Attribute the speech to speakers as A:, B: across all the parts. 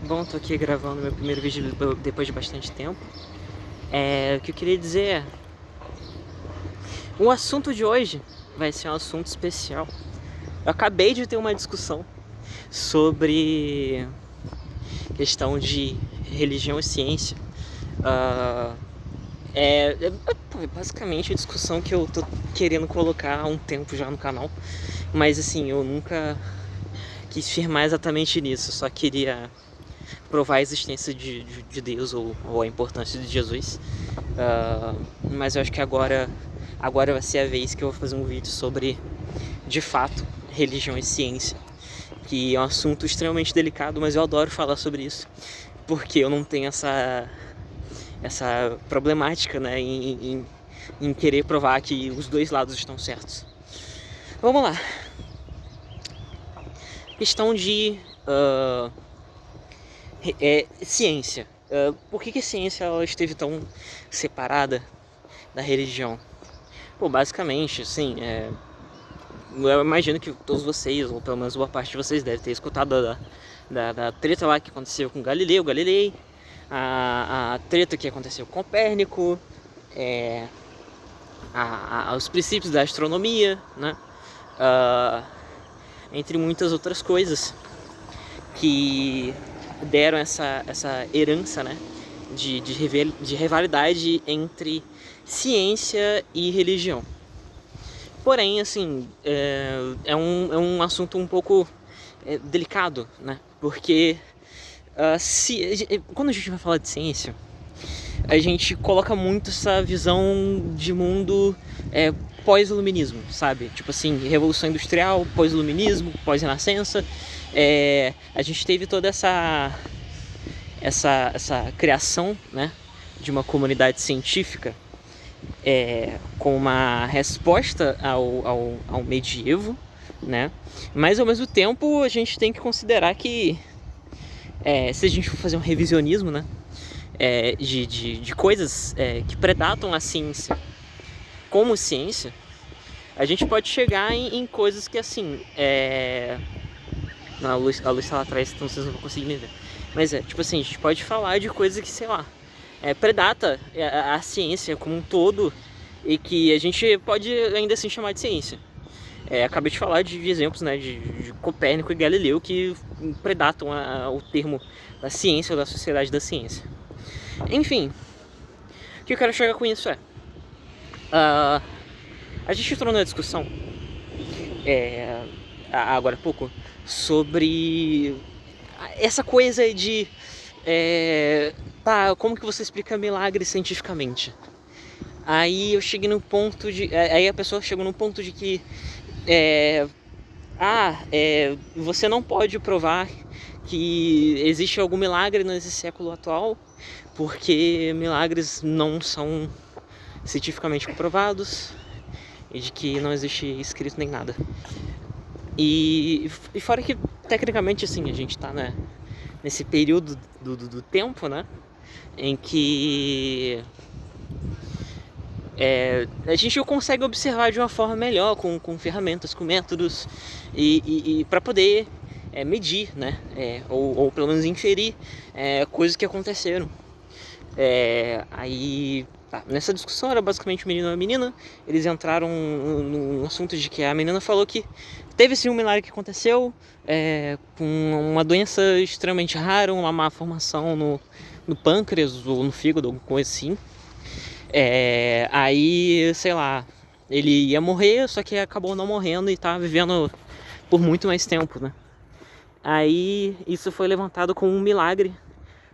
A: Bom, tô aqui gravando meu primeiro vídeo depois de bastante tempo. O que eu queria dizer é... O assunto de hoje vai ser um assunto especial. Eu acabei de ter uma discussão sobre questão de religião e ciência. Ah, basicamente a discussão que eu tô querendo colocar há um tempo já no canal. Mas assim, eu nunca quis firmar exatamente nisso. Só queria provar a existência de Deus ou a importância de Jesus. Mas eu acho que agora vai ser a vez que eu vou fazer um vídeo sobre, de fato, religião e ciência, que é um assunto extremamente delicado, mas eu adoro falar sobre isso, porque eu não tenho essa problemática, né, em querer provar que os dois lados estão certos. Vamos lá. Questão de ciência. Por que a ciência ela esteve tão separada da religião? Pô, basicamente, assim, eu imagino que todos vocês, ou pelo menos boa parte de vocês, deve ter escutado da treta lá que aconteceu com Galileu Galilei, a treta que aconteceu com Copérnico, os princípios da astronomia, né? Entre muitas outras coisas que deram essa herança, né? De rivalidade entre ciência e religião. Porém, assim, é um assunto um pouco delicado, né? Porque quando a gente vai falar de ciência, a gente coloca muito essa visão de mundo pós-iluminismo, sabe? Tipo assim, Revolução Industrial, pós-iluminismo, pós-renascença. A gente teve toda essa criação, né, de uma comunidade científica com uma resposta ao medievo, né? Mas ao mesmo tempo a gente tem que considerar que se a gente for fazer um revisionismo, né, de coisas que predatam a ciência como ciência, a gente pode chegar em coisas que assim a luz tá lá atrás, então vocês não vão conseguir me ver. Mas tipo assim, a gente pode falar de coisas que, sei lá, predata a ciência como um todo e que a gente pode ainda assim chamar de ciência. Acabei de falar de exemplos, né, de Copérnico e Galileu que predatam o termo da ciência ou da sociedade da ciência. Enfim, o que eu quero chegar com isso a gente entrou na discussão agora há pouco sobre essa coisa de como que você explica milagre cientificamente? Aí eu cheguei num ponto de... Aí a pessoa chegou num ponto de que você não pode provar que existe algum milagre nesse século atual, porque milagres não são cientificamente comprovados e de que não existe escrito nem nada. E fora que, tecnicamente, assim, a gente tá nesse período do tempo, né, em que a gente consegue observar de uma forma melhor, com ferramentas, com métodos, e para poder medir, né, ou pelo menos inferir coisas que aconteceram. Nessa discussão era basicamente o menino e a menina. Eles entraram no assunto de que a menina falou que teve sim um milagre que aconteceu com uma doença extremamente rara, uma má formação no pâncreas ou no fígado, alguma coisa assim. Aí, sei lá, ele ia morrer, só que acabou não morrendo e tá vivendo por muito mais tempo, né? Aí isso foi levantado como um milagre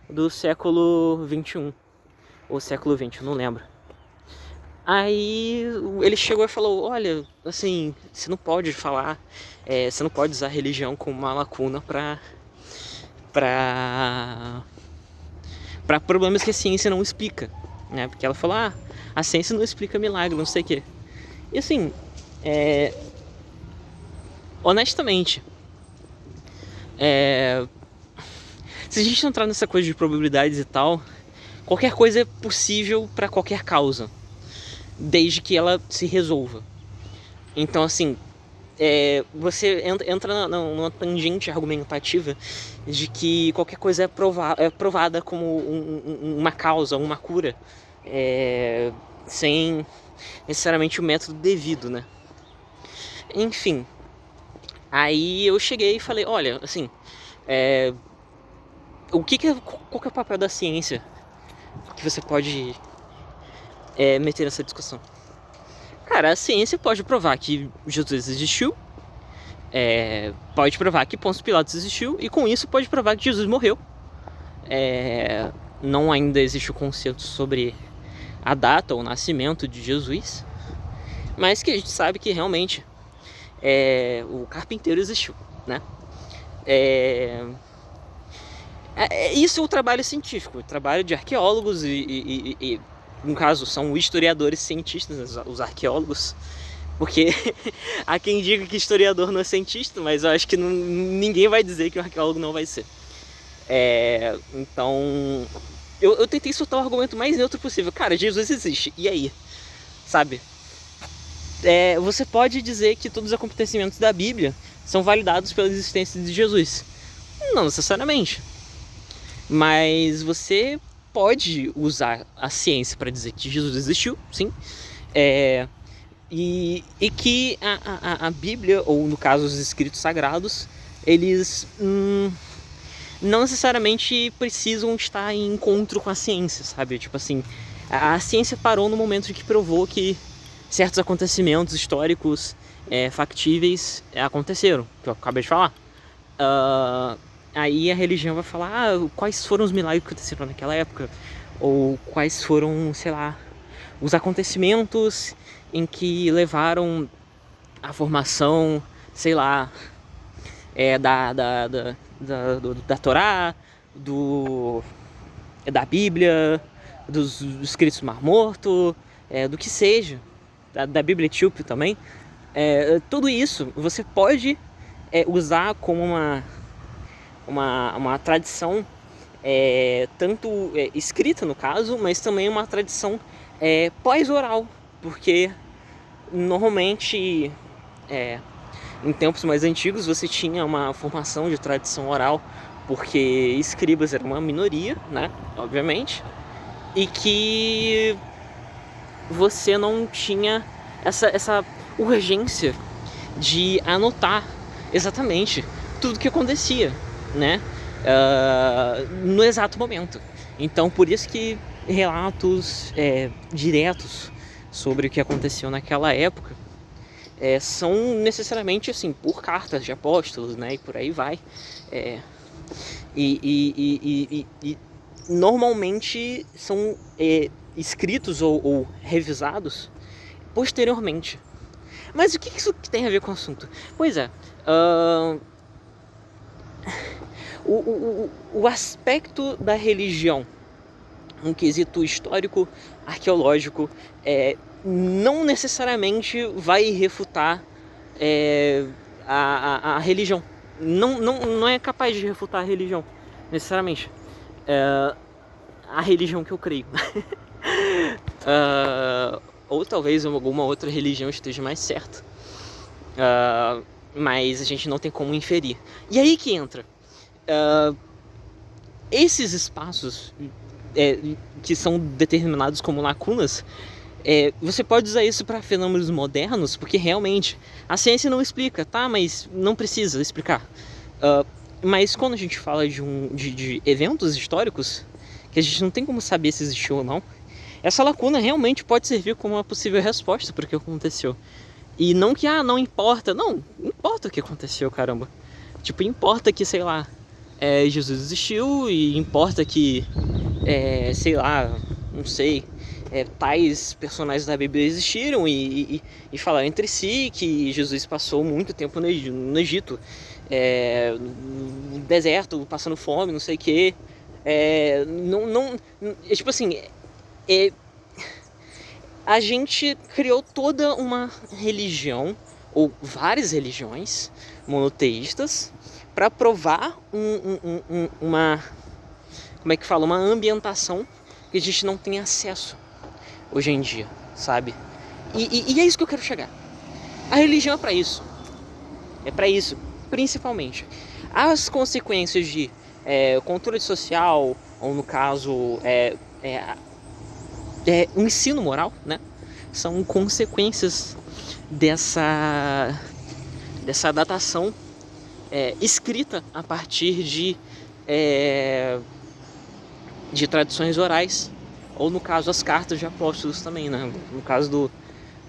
A: do século XXI ou século XX, não lembro. Aí ele chegou e falou: olha, assim, você não pode falar, você não pode usar a religião como uma lacuna pra problemas que a ciência não explica, né? Porque ela falou: a ciência não explica milagre, não sei o quê. E assim, honestamente, se a gente entrar nessa coisa de probabilidades e tal, qualquer coisa é possível para qualquer causa, desde que ela se resolva. Então, assim, você entra numa tangente argumentativa de que qualquer coisa é provada como uma causa, uma cura, sem necessariamente o método devido, né? Enfim, aí eu cheguei e falei, olha, assim, qual que é o papel da ciência que você pode meter nessa discussão? Cara, a ciência pode provar que Jesus existiu, pode provar que Pôncio Pilatos existiu, e com isso pode provar que Jesus morreu. Não ainda existe o consenso sobre a data ou o nascimento de Jesus, mas que a gente sabe que realmente o carpinteiro existiu, né? Isso é o trabalho científico, o trabalho de arqueólogos e no caso são historiadores cientistas, os arqueólogos, porque há quem diga que historiador não é cientista, mas eu acho que ninguém vai dizer que o arqueólogo não vai ser. Então eu tentei soltar o argumento mais neutro possível. Cara, Jesus existe, e aí? Sabe? Você pode dizer que todos os acontecimentos da Bíblia são validados pela existência de Jesus. Não necessariamente. Mas você pode usar a ciência para dizer que Jesus existiu, sim. E que a Bíblia, ou no caso os escritos sagrados, eles não necessariamente precisam estar em encontro com a ciência, sabe? Tipo assim, a ciência parou no momento em que provou que certos acontecimentos históricos factíveis aconteceram, que eu acabei de falar. Aí a religião vai falar quais foram os milagres que aconteceram naquela época, ou quais foram, sei lá, os acontecimentos em que levaram à formação, sei lá, da Torá, da Bíblia, dos escritos do Mar Morto, do que seja, da Bíblia etíope também. Tudo isso você pode usar como uma tradição tanto escrita no caso, mas também uma tradição pós-oral, porque normalmente em tempos mais antigos você tinha uma formação de tradição oral, porque escribas eram uma minoria, né, obviamente, e que você não tinha essa urgência de anotar exatamente tudo que acontecia, né, no exato momento. Então por isso que relatos diretos sobre o que aconteceu naquela época são necessariamente assim por cartas de apóstolos, né, e por aí vai. E normalmente são escritos ou revisados posteriormente. Mas o que isso tem a ver com o assunto? Pois é, o aspecto da religião, um quesito histórico, arqueológico, não necessariamente vai refutar a religião. Não é capaz de refutar a religião, necessariamente. A religião que eu creio. Ou talvez alguma outra religião esteja mais certa. Mas a gente não tem como inferir. E aí que entra. Esses espaços que são determinados como lacunas, você pode usar isso para fenômenos modernos, porque realmente a ciência não explica, tá? Mas não precisa explicar. Mas quando a gente fala de eventos históricos, que a gente não tem como saber se existiu ou não, essa lacuna realmente pode servir como uma possível resposta para o que aconteceu. E não que, não importa. Não importa o que aconteceu, caramba. Tipo, importa que, sei lá, Jesus existiu, e importa que, sei lá, não sei, tais personagens da Bíblia existiram e falaram entre si que Jesus passou muito tempo no Egito, no deserto, passando fome, não sei o quê. Tipo assim, a gente criou toda uma religião, ou várias religiões monoteístas, para provar uma ambientação que a gente não tem acesso hoje em dia, sabe? E é isso que eu quero chegar. A religião é para isso. É para isso, principalmente. As consequências de controle social, ou no caso, o ensino moral, né? São consequências dessa datação escrita a partir de tradições orais, ou no caso as cartas de apóstolos também, né? No caso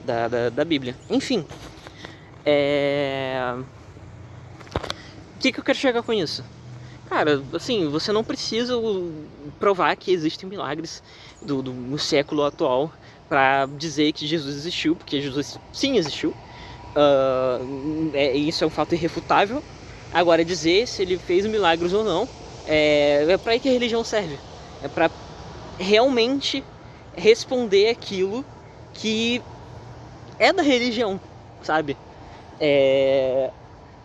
A: da Bíblia. Enfim, o que eu quero chegar com isso? Cara, assim, você não precisa provar que existem milagres no século atual para dizer que Jesus existiu, porque Jesus sim existiu. Isso é um fato irrefutável. Agora, dizer se ele fez milagres ou não, para que a religião serve? É para realmente responder aquilo que é da religião, sabe?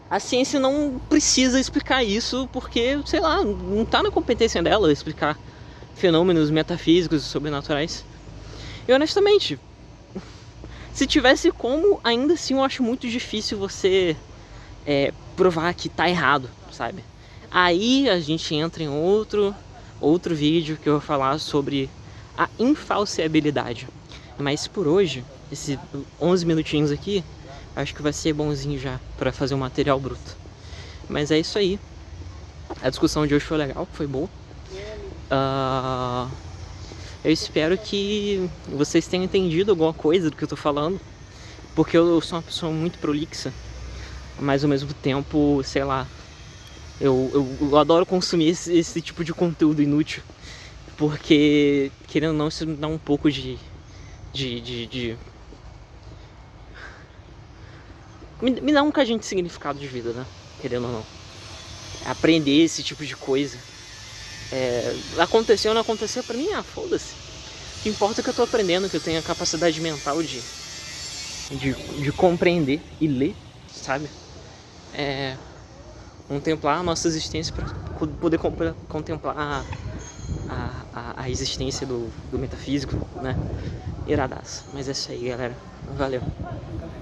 A: A ciência não precisa explicar isso porque, sei lá, não tá na competência dela explicar fenômenos metafísicos e sobrenaturais. E honestamente, se tivesse como, ainda assim eu acho muito difícil você provar que tá errado, sabe? Aí a gente entra em outro vídeo que eu vou falar sobre a infalciabilidade. Mas por hoje, esses 11 minutinhos aqui, acho que vai ser bonzinho já para fazer um material bruto. Mas é isso aí. A discussão de hoje foi legal, foi boa. Eu espero que vocês tenham entendido alguma coisa do que eu tô falando, porque eu sou uma pessoa muito prolixa, mas ao mesmo tempo, sei lá, eu adoro consumir esse tipo de conteúdo inútil, porque, querendo ou não, isso me dá um pouco me dá um cadinho de significado de vida, né? Querendo ou não. Aprender esse tipo de coisa. Aconteceu ou não aconteceu, pra mim, foda-se. O que importa é que eu tô aprendendo, que eu tenho a capacidade mental de compreender e ler, sabe? Contemplar a nossa existência para poder contemplar a existência do metafísico, né? Iradaço. Mas é isso aí, galera. Valeu.